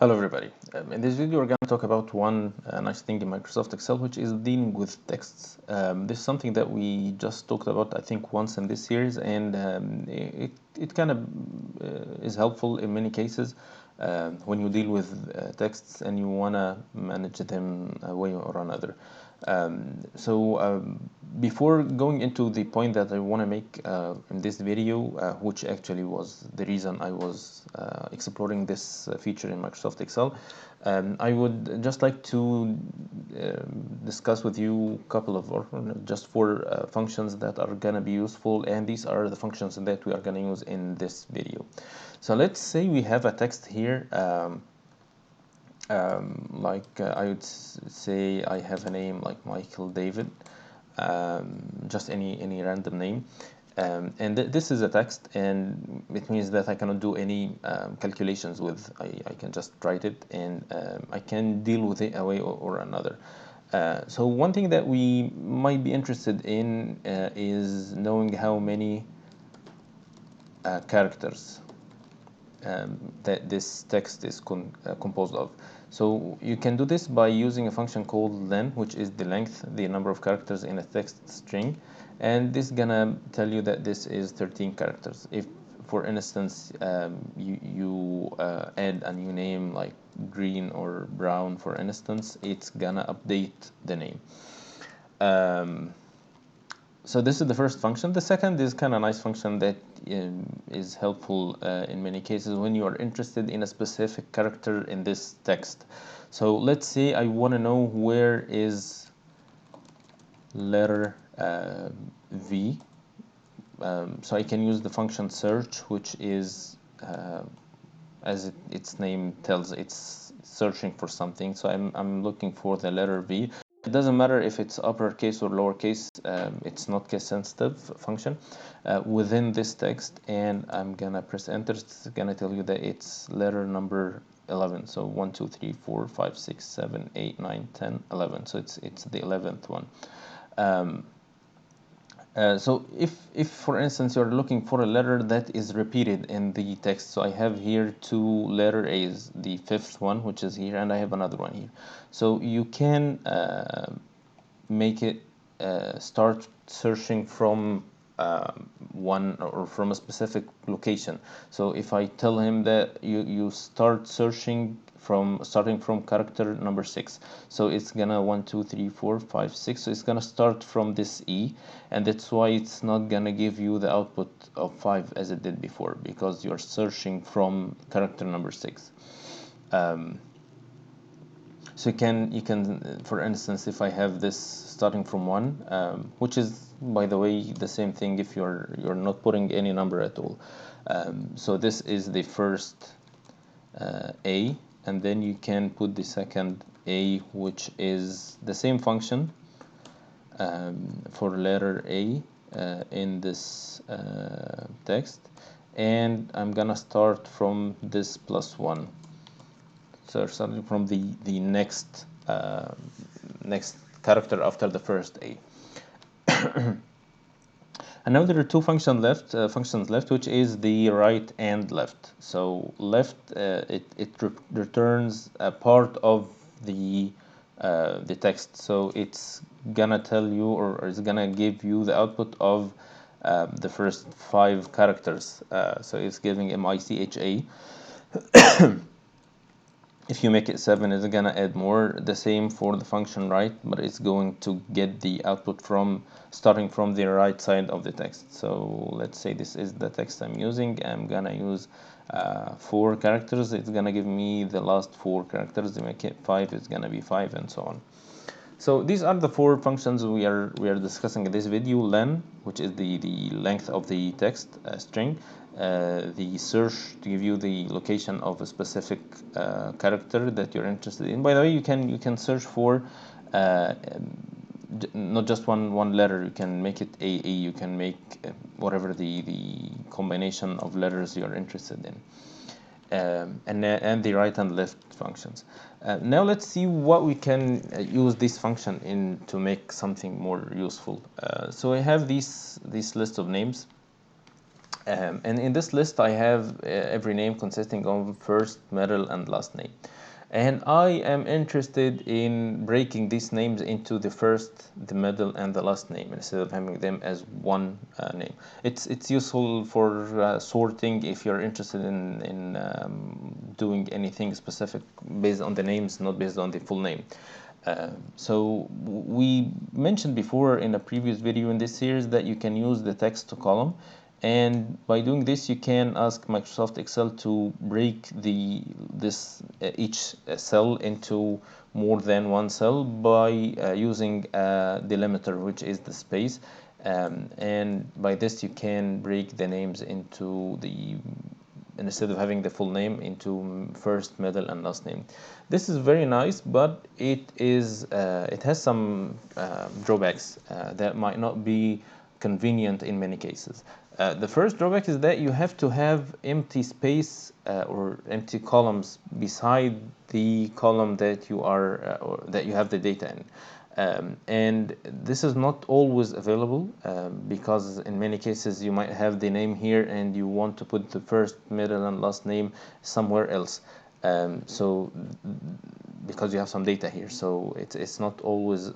Hello everybody. In this video we're going to talk about one nice thing in Microsoft Excel, which is dealing with texts. This is something that we just talked about I think once in this series, and it kind of is helpful in many cases when you deal with texts and you want to manage them a way or another. Before going into the point that I want to make in this video, which actually was the reason I was exploring this feature in Microsoft Excel, I would just like to discuss with you a couple of, or just four functions that are going to be useful, and these are the functions that we are going to use in this video. So let's say we have a text here. I would say I have a name like Michael David, just any random name, and this is a text, and it means that I cannot do any calculations with. I can just write it, and I can deal with it a way or another. So one thing that we might be interested in is knowing how many characters that this text is composed of. So you can do this by using a function called len, which is the length, the number of characters in a text string, and this is gonna tell you that this is 13 characters. If, for instance, you add a new name like green or brown, for instance, it's gonna update the name. So this is the first function. The second is kind of a nice function that is helpful in many cases when you are interested in a specific character in this text. So let's say I want to know where is letter V. So I can use the function search, which is, as its name tells, it's searching for something. So I'm looking for the letter V. It doesn't matter if it's uppercase or lowercase, it's not case sensitive function within this text, and I'm gonna press enter. It's gonna tell you that it's letter number 11. So 1, 2, 3, 4, 5, 6, 7, 8, 9, 10, 11. So it's the 11th one. So if for instance you're looking for a letter that is repeated in the text, so I have here two letter A's, the fifth one which is here, and I have another one here. So you can make it start searching from one or from a specific location. So if I tell him that you start searching starting from character number 6, so it's gonna 1, 2, 3, 4, 5, 6, so it's gonna start from this E, and that's why it's not gonna give you the output of 5 as it did before, because you're searching from character number 6. So you can, for instance, if I have this starting from 1, which is, by the way, the same thing if you're not putting any number at all. So this is the first A, and then you can put the second A, which is the same function for letter A in this text, and I'm gonna start from this +1. So starting from the next next character after the first A. And now there are two functions left, which is the right and left. So left, it returns a part of the text. So it's gonna tell you, or it's gonna give you the output of the first 5 characters. So it's giving MICHA. If you make it 7, it's gonna add more. The same for the function right, but it's going to get the output from starting from the right side of the text. So let's say this is the text I'm using. I'm gonna use 4 characters. It's gonna give me the last 4 characters. To make it 5, it's gonna be 5, and so on. So these are the 4 functions we are discussing in this video. Len, which is the length of the text string. The search to give you the location of a specific character that you're interested in. By the way, you can search for not just one letter. You can make it AE. You can make whatever the combination of letters you're interested in. And the right and left functions. Now let's see what we can use this function in to make something more useful. So I have this list of names. And in this list, I have every name consisting of first, middle, and last name. And I am interested in breaking these names into the first, the middle, and the last name instead of having them as one name. It's useful for sorting if you're interested in doing anything specific based on the names, not based on the full name. So we mentioned before in a previous video in this series that you can use the text to column, and by doing this you can ask Microsoft Excel to break each cell into more than one cell by using a delimiter, which is the space, and by this you can break the names into the instead of having the full name into first, middle, and last name. This is very nice, but it has some drawbacks that might not be convenient in many cases. The first drawback is that you have to have empty space or empty columns beside the column that you are or that you have the data in. And this is not always available because in many cases you might have the name here and you want to put the first, middle, and last name somewhere else. So because you have some data here, so it's not always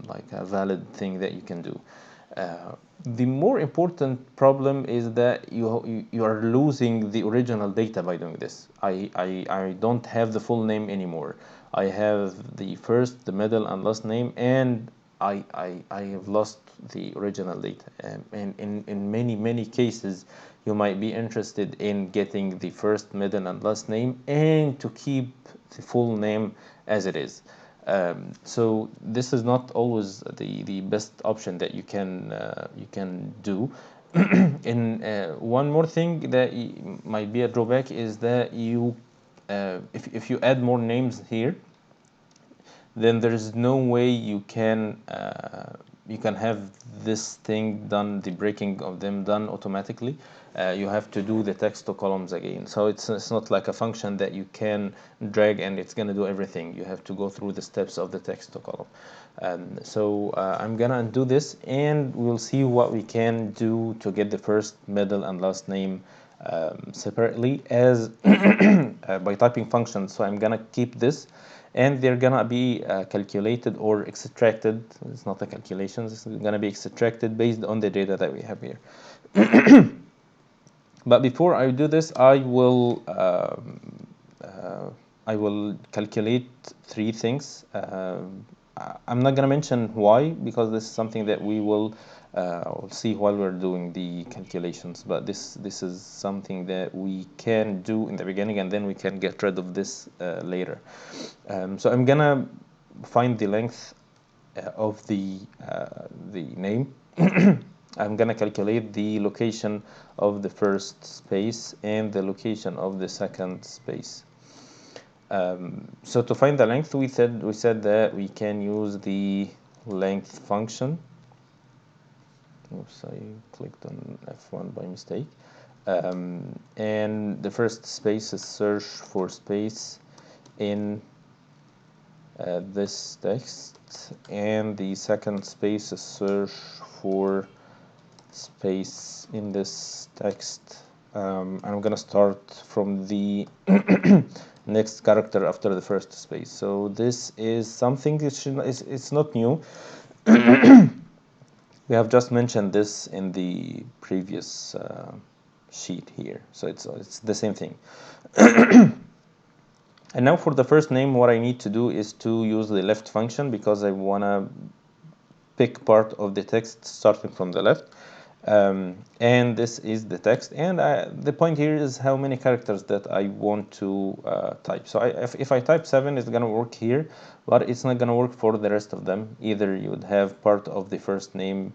like a valid thing that you can do. The more important problem is that you are losing the original data by doing this. I don't have the full name anymore. I have the first, the middle, and last name, and I have lost the original data. And in many cases, you might be interested in getting the first, middle, and last name, and to keep the full name as it is. So this is not always the best option that you can do. And one more thing that might be a drawback is that if you add more names here, then there is no way you can have this thing done, the breaking of them done automatically. You have to do the text to columns again. So it's not like a function that you can drag and it's going to do everything. You have to go through the steps of the text to column. So I'm going to undo this and we'll see what we can do to get the first, middle, and last name separately as by typing functions. So I'm going to keep this, and they're gonna be calculated or extracted. It's not a calculation, it's gonna be extracted based on the data that we have here. But before I do this, I will calculate three things. I'm not gonna mention why, because this is something that we'll see while we're doing the calculations, but this is something that we can do in the beginning and then we can get rid of this later. So I'm gonna find the length of the name. I'm gonna calculate the location of the first space and the location of the second space. So to find the length, we said that we can use the length function. Oops, I clicked on F1 by mistake. And the first space is search for space in this text, and the second space is search for space in this text. I'm gonna start from the next character after the first space. So this is something it's not new. We have just mentioned this in the previous sheet here, so it's the same thing. And now for the first name, what I need to do is to use the left function because I want to pick part of the text starting from the left. And this is the text, and the point here is how many characters that I want to type. So if I type 7, it's going to work here, but it's not going to work for the rest of them. Either you would have part of the first name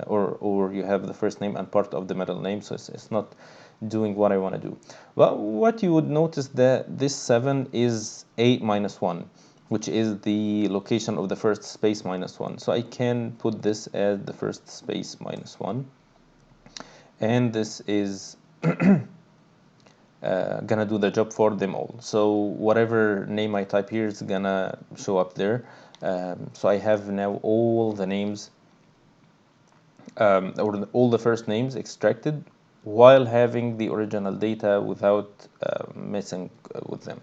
or you have the first name and part of the middle name, so it's not doing what I want to do. Well, what you would notice that this 7 is 8 minus 1, which is the location of the first space minus 1. So I can put this as the first space minus 1. And this is gonna do the job for them all. So whatever name I type here is gonna show up there. So I have now all the names or all the first names extracted while having the original data without messing with them.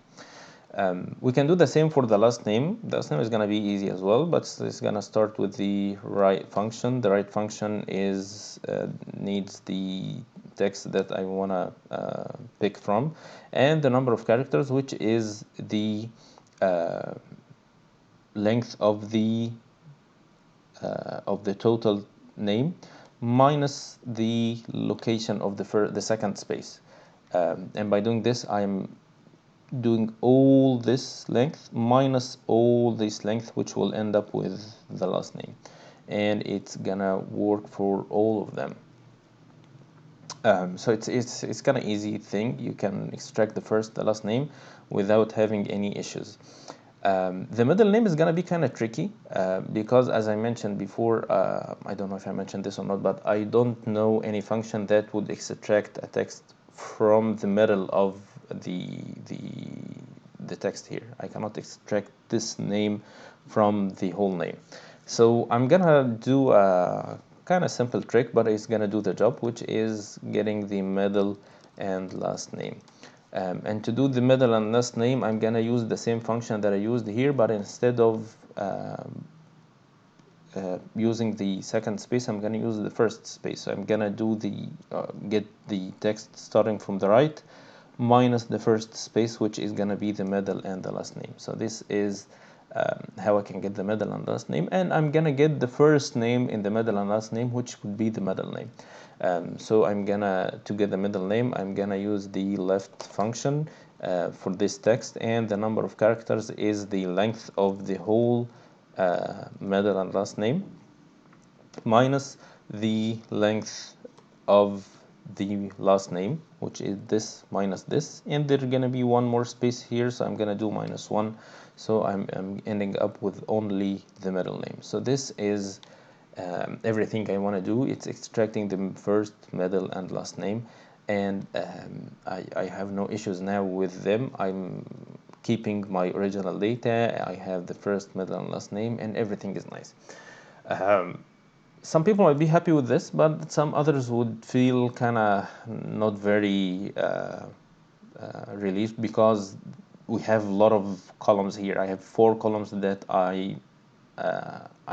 We can do the same for the last name. The last name is going to be easy as well, but it's going to start with the right function. The right function is needs the text that I want to pick from, and the number of characters, which is the length of the total name minus the location of the second space. And by doing this, I'm doing all this length minus all this length, which will end up with the last name, and it's gonna work for all of them. So it's kind of easy thing. You can extract the last name without having any issues. The middle name is gonna be kind of tricky because, as I mentioned before, I don't know if I mentioned this or not, but I don't know any function that would extract a text from the middle of the text here. I cannot extract this name from the whole name. So I'm gonna do a kind of simple trick, but it's gonna do the job, which is getting the middle and last name. And to do the middle and last name, I'm gonna use the same function that I used here, but instead of using the second space, I'm gonna use the first space. So I'm gonna do the get the text starting from the right minus the first space, which is gonna be the middle and the last name. So this is how I can get the middle and last name, and I'm gonna get the first name in the middle and last name, which would be the middle name. So to get the middle name, I'm gonna use the left function for this text, and the number of characters is the length of the whole middle and last name minus the length of the last name, which is this minus this, and there's gonna be one more space here, so I'm gonna do -1. So I'm ending up with only the middle name. So this is everything I want to do. It's extracting the first, middle, and last name, and I have no issues now with them. I'm keeping my original data. I have the first, middle, and last name, and everything is nice. Some people might be happy with this, but some others would feel kind of not very relieved, because we have a lot of columns here. I have 4 columns that I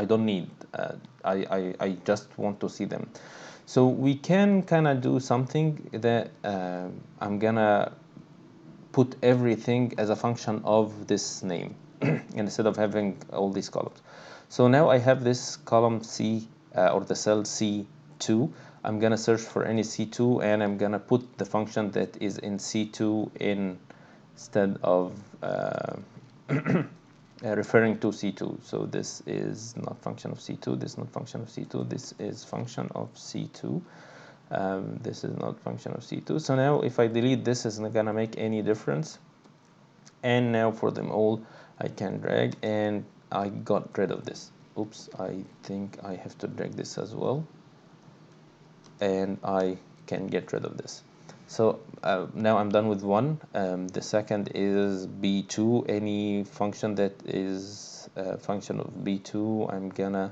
don't need. I just want to see them. So we can kind of do something that I'm gonna put everything as a function of this name instead of having all these columns. So now I have this column C or the cell C2. I'm gonna search for any C2, and I'm gonna put the function that is in C2 instead of referring to C2. So this is not function of C2, this is not function of C2, this is function of C2. This is not function of C2. So now if I delete this, it's not gonna make any difference. And now for them all, I can drag, and I got rid of this. Oops, I think I have to drag this as well. And I can get rid of this. So now I'm done with one. The second is B2. Any function that is a function of B2, I'm gonna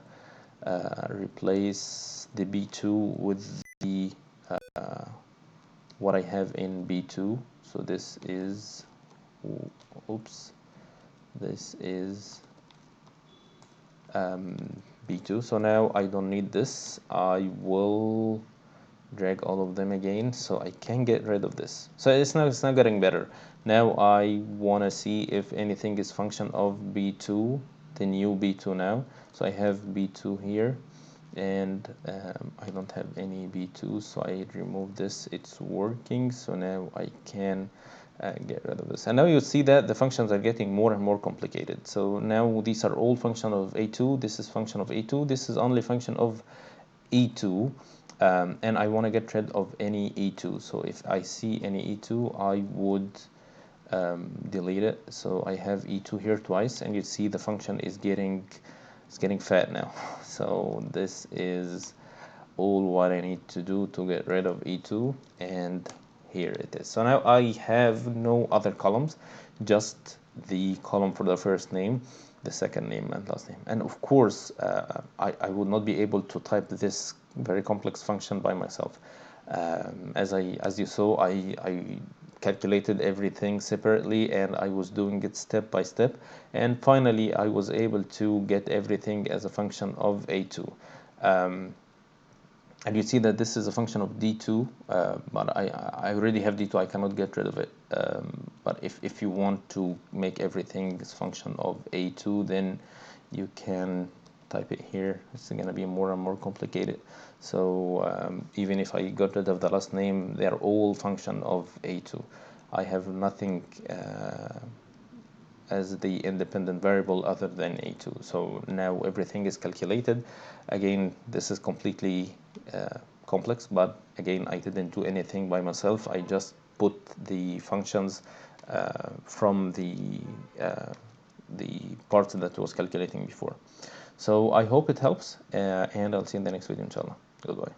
replace the B2 with the what I have in B2. So this is, oops, this is B2. So now I don't need this. I will drag all of them again, so I can get rid of this. So it's not getting better. Now I want to see if anything is function of B2, the new B2 now. So I have B2 here, and I don't have any B2, so I remove this. It's working, so now I can get rid of this. And now you see that the functions are getting more and more complicated. So now these are all function of A2, this is function of A2, this is only function of E2. And I want to get rid of any E2. So if I see any E2, I would delete it. So I have E2 here twice, and you see the function is getting fat now. So this is all what I need to do to get rid of E2, and here it is. So now I have no other columns, just the column for the first name, the second name, and last name. And of course, I would not be able to type this very complex function by myself. As you saw, I calculated everything separately, and I was doing it step by step, and finally I was able to get everything as a function of a2. And you see that this is a function of d2, but I already have d2, I cannot get rid of it. But if you want to make everything as function of a2, then you can type it here. It's going to be more and more complicated. So even if I got rid of the last name, they're all function of a2. I have nothing as the independent variable other than a2. So now everything is calculated. Again, this is completely complex, but again, I didn't do anything by myself. I just put the functions from the part that was calculating before. So I hope it helps, and I'll see you in the next video, inshallah. Goodbye.